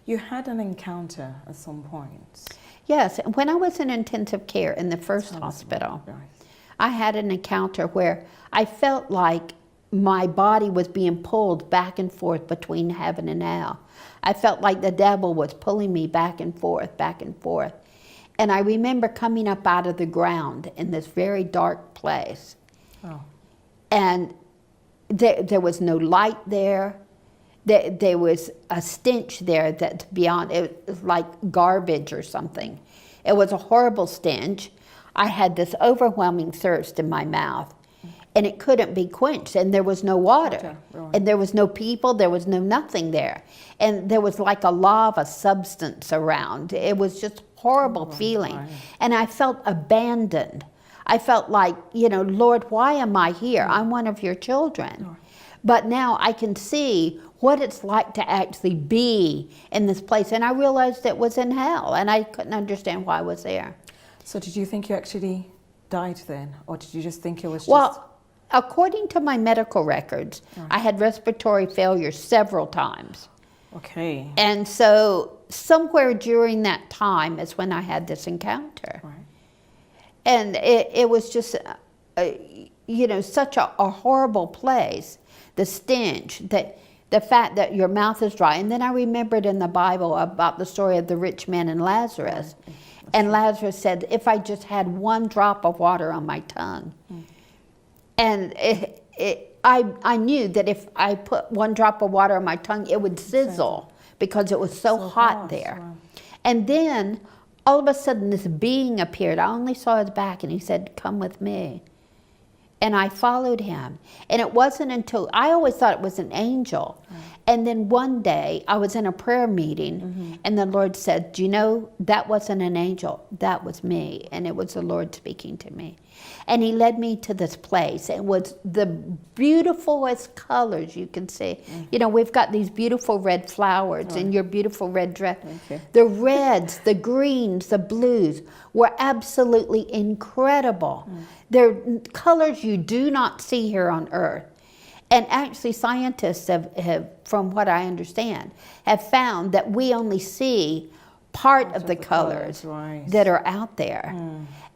You had an encounter at some point. Yes, when I was in intensive care in the first hospital, Right. I had an encounter where I felt like my body was being pulled back and forth between heaven and hell. I felt like the devil was pulling me back and forth, back and forth. And I remember coming up out of the ground in this very dark place. Oh. And there was no light there. There was a stench there that's beyond, it was like garbage or something. It was a horrible stench. I had this overwhelming thirst in my mouth, and it couldn't be quenched, and there was no water. Right. And there was no people, there was no nothing there. And there was like a lava substance around. It was just horrible feeling. Right. And I felt abandoned. I felt like, you know, Lord, why am I here? I'm one of your children. Right. But now I can see what it's like to actually be in this place. And I realized it was in hell, and I couldn't understand why I was there. So did you think you actually died then? Or did you just think it was just... Well, according to my medical records, I had respiratory failure several times. Okay. And so somewhere during that time is when I had this encounter. Right. And it was just, you know, such a horrible place. The stench, the fact that your mouth is dry. And then I remembered in the Bible about the story of the rich man and Lazarus. Right. And Lazarus said, if I just had one drop of water on my tongue. And I knew that if I put one drop of water on my tongue, it would sizzle because it was so hot there. Wow. And then all of a sudden this being appeared. I only saw his back, and he said, come with me. And I followed him. And it wasn't until, I always thought it was an angel. And then one day I was in a prayer meeting, and the Lord said, do you know, that wasn't an angel, that was me. And it was the Lord speaking to me. And he led me to this place. It was the beautifulest colors you can see. You know, we've got these beautiful red flowers in your beautiful red dress. The reds, the greens, the blues were absolutely incredible. They're colors you do not see here on Earth. And actually scientists have, from what I understand, have found that we only see part of the colors that are out there.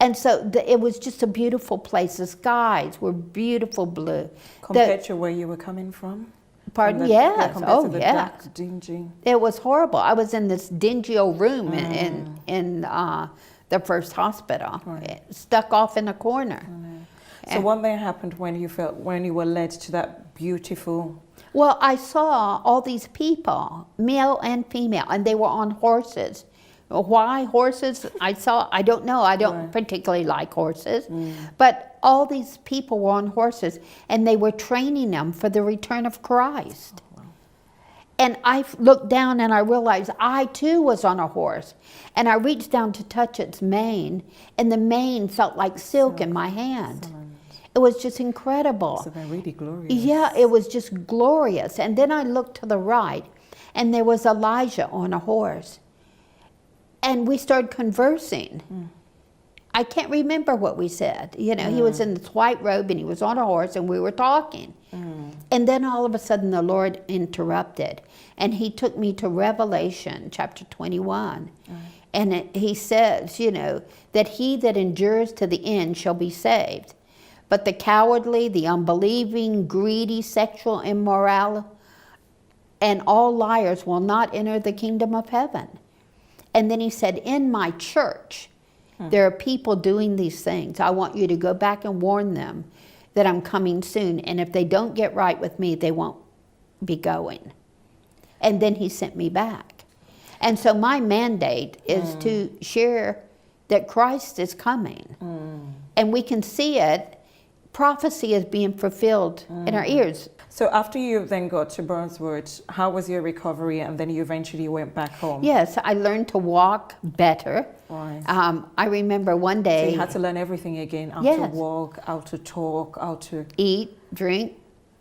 And so it was just a beautiful place. The skies were beautiful blue. Compared to where you were coming from? Pardon? Yes. Oh, yes. Dark, dingy. It was horrible. I was in this dingy old room in the first hospital, stuck off in a corner. So what then happened when you were led to that beautiful... Well, I saw all these people, male and female, and they were on horses. Why horses? I don't know. I don't particularly like horses. But all these people were on horses, and they were training them for the return of Christ. Oh, wow. And I looked down and I realized I too was on a horse. And I reached down to touch its mane, and the mane felt like silk in my hand. Excellent. It was just incredible. So they're really glorious. Yeah, it was just glorious. And then I looked to the right, and there was Elijah on a horse. And we started conversing. I can't remember what we said. You know, he was in this white robe, and he was on a horse, and we were talking. And then all of a sudden the Lord interrupted, and he took me to Revelation chapter 21. And he says, you know, that he that endures to the end shall be saved. But the cowardly, the unbelieving, greedy, sexual immoral, and all liars will not enter the kingdom of heaven. And then he said, in my church, there are people doing these things. I want you to go back and warn them that I'm coming soon. And if they don't get right with me, they won't be going. And then he sent me back. And so my mandate is to share that Christ is coming. And we can see it. Prophecy is being fulfilled in our ears. So after you then got to Brunswick, how was your recovery, and then you eventually went back home? Yes, I learned to walk better. Right. I remember one day... So you had to learn everything again, how to walk, how to talk, how to... Eat, drink.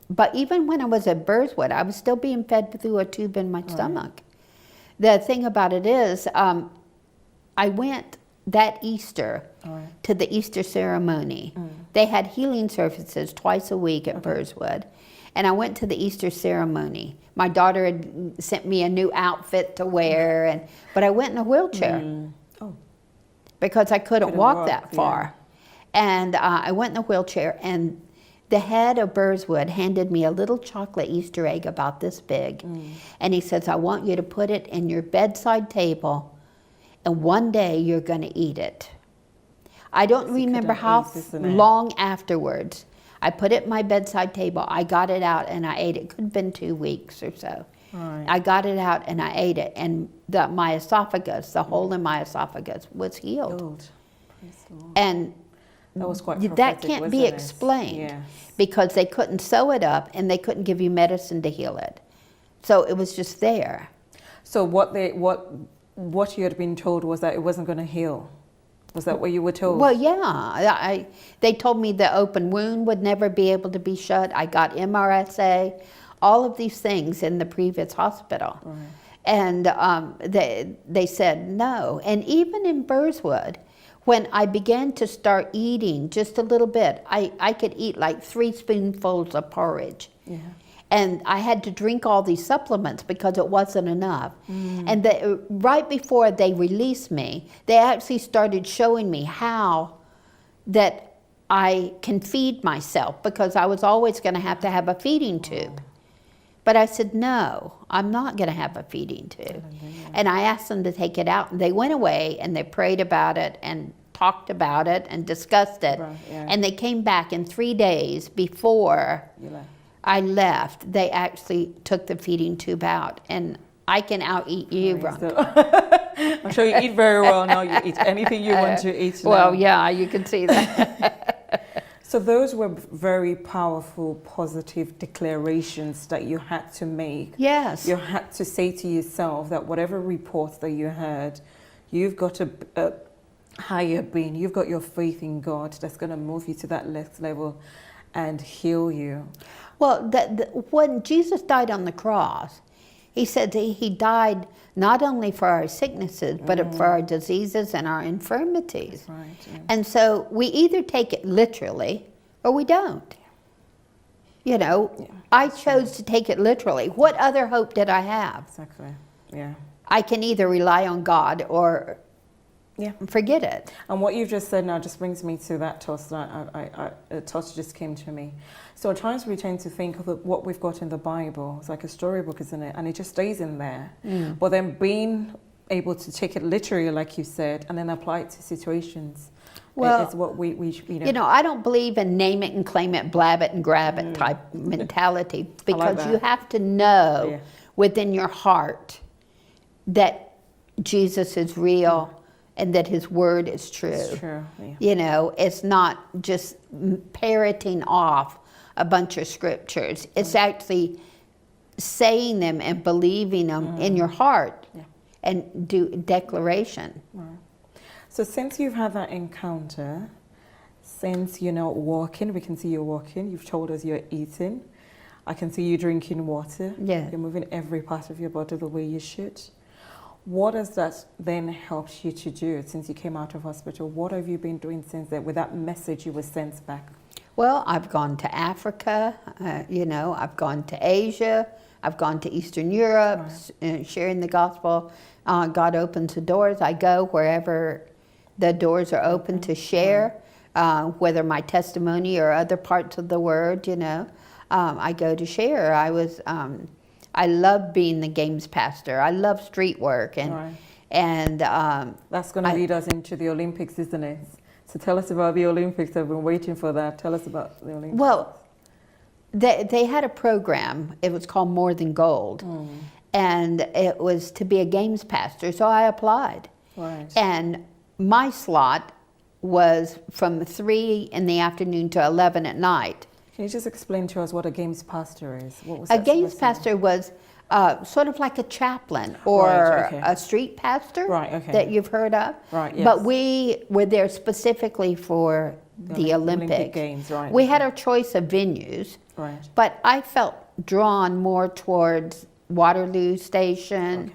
But even when I was at Burswood, I was still being fed through a tube in my stomach. The thing about it is, I went that Easter to the Easter ceremony. They had healing services twice a week at Burswood. And I went to the Easter ceremony. My daughter had sent me a new outfit to wear, but I went in a wheelchair because I couldn't walk that far. And I went in a wheelchair, and the head of Burswood handed me a little chocolate Easter egg about this big. And he says, I want you to put it in your bedside table, and one day you're going to eat it. I don't remember how long afterwards. I put it in my bedside table, I got it out, and I ate it. It could have been 2 weeks or so. Right. I got it out and I ate it, and my esophagus, the hole in my esophagus was healed. Praise the Lord. And that was quite that can't be explained because they couldn't sew it up and they couldn't give you medicine to heal it. So it was just there. So what you had been told was that it wasn't going to heal? Was that what you were told? Well, yeah. They told me the open wound would never be able to be shut. I got MRSA, all of these things in the previous hospital. Right. And they said no. And even in Burswood, when I began to start eating just a little bit, I could eat like 3 spoonfuls of porridge. Yeah. And I had to drink all these supplements because it wasn't enough. And right before they released me, they actually started showing me how that I can feed myself, because I was always going to have a feeding tube. But I said, no, I'm not going to have a feeding tube. And I asked them to take it out, and they went away and they prayed about it and talked about it and discussed it. Right, yeah. And they came back in 3 days before I left. They actually took the feeding tube out, and I can out-eat you, Veronica. I'm sure you eat very well now. You eat anything you want to eat now. Well, yeah, you can see that. So those were very powerful, positive declarations that you had to make. Yes. You had to say to yourself that whatever reports that you heard, you've got a higher being. You've got your faith in God that's going to move you to that next level and heal you. Well, when Jesus died on the cross, he said that he died not only for our sicknesses, but for our diseases and our infirmities. Right, yeah. And so we either take it literally or we don't. You know, I chose to take it literally. What other hope did I have? Exactly, yeah. I can either rely on God or forget it. And what you've just said now just brings me to that toss that a toss just came to me. So at times we tend to think of what we've got in the Bible. It's like a storybook, isn't it? And it just stays in there. But then being able to take it literally, like you said, and then apply it to situations. Well, it's what we you know, I don't believe in name it and claim it, blab it and grab it type mentality, because like you have to know within your heart that Jesus is real. And that his word is true. It's true, yeah. You know, it's not just parroting off a bunch of scriptures. It's actually saying them and believing them in your heart and do declaration. Right. So since you've had that encounter, since you're not walking, we can see you're walking, you've told us you're eating, I can see you drinking water, you're moving every part of your body the way you should. What has that then helped you to do since you came out of hospital? What have you been doing since then with that message you were sent back? Well, I've gone to Africa, you know, I've gone to Asia, I've gone to Eastern Europe, sharing the gospel. God opens the doors. I go wherever the doors are open to share, whether my testimony or other parts of the word, you know. I go to share. I love being the games pastor. I love street work, and that's going to lead us into the Olympics, isn't it? So tell us about the Olympics. I've been waiting for that. Tell us about the Olympics. Well, they had a program. It was called More Than Gold, and it was to be a games pastor. So I applied, and my slot was from 3 in the afternoon to 11 at night. Can you just explain to us what a games pastor is? What was a games pastor was sort of like a chaplain or a street pastor that you've heard of. Right, yes. But we were there specifically for the Olympic Games. We had our choice of venues, but I felt drawn more towards Waterloo Station,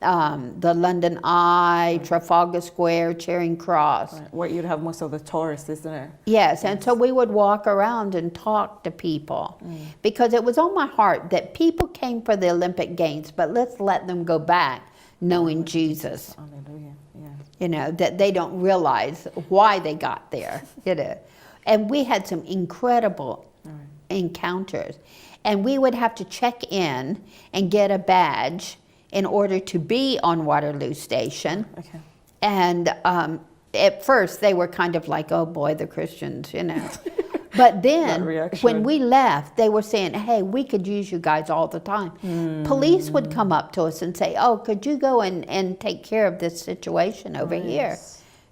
the London Eye, Trafalgar Square, Charing Cross. Right. Where you'd have most of the tourists, isn't it? Yes, and so we would walk around and talk to people because it was on my heart that people came for the Olympic Games, but let's let them go back knowing Jesus. Hallelujah. Yeah. You know, that they don't realize why they got there. You know, and we had some incredible encounters, and we would have to check in and get a badge in order to be on Waterloo Station. Okay. And at first they were kind of like, oh boy, the Christians, you know. But then when we left, they were saying, hey, we could use you guys all the time. Police would come up to us and say, oh, could you go and take care of this situation over here?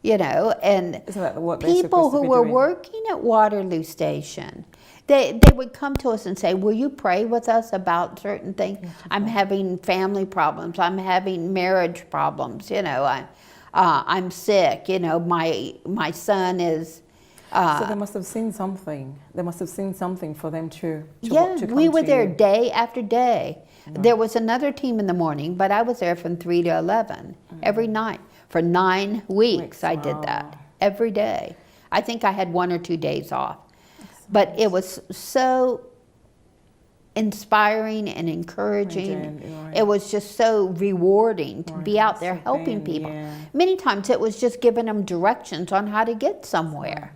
You know, and isn't that what people who were working at Waterloo Station, they would come to us and say, will you pray with us about certain things? I'm having family problems. I'm having marriage problems. You know, I'm sick. You know, my son is... so they must have seen something. They must have seen something for them to come we were there you. Day after day. There was another team in the morning, but I was there from 3 to 11 every night. For 9 weeks I did that, every day. I think I had 1 or 2 days off. But it was so inspiring and encouraging. It was just so rewarding to be out there helping people. Many times it was just giving them directions on how to get somewhere.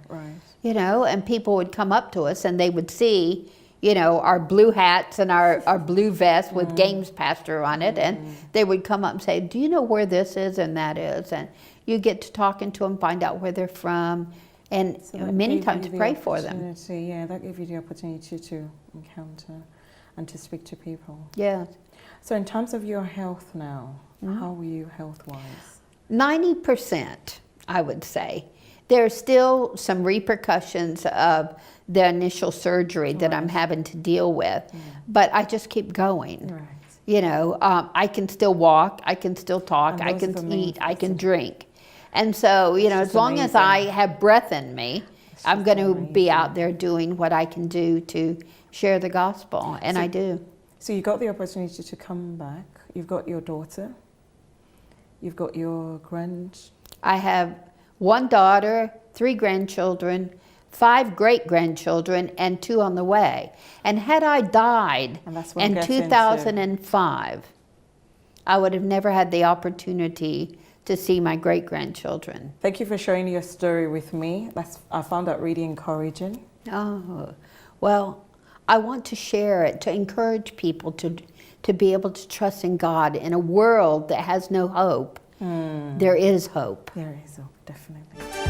You know, and people would come up to us and they would see, you know, our blue hats and our blue vests with Games Pastor on it, and they would come up and say, do you know where this is and that is? And you get to talking to them, find out where they're from, and so many times pray for them. Yeah, that gave you the opportunity to encounter and to speak to people. Yes. So in terms of your health now, how are you health-wise? 90%, I would say. There's still some repercussions of the initial surgery that I'm having to deal with, but I just keep going. You know, I can still walk, I can still talk, I can eat, I can drink. And so, you know, as long as I have breath in me, I'm going to be out there doing what I can do to share the gospel, and I do. So you got the opportunity to come back. You've got your daughter. You've got your I have 1 daughter, 3 grandchildren, 5 great-grandchildren, and 2 on the way. And had I died in 2005, I would have never had the opportunity to see my great-grandchildren. Thank you for sharing your story with me. I found that really encouraging. Oh, well, I want to share it, to encourage people to be able to trust in God in a world that has no hope. There is hope. There is hope, definitely.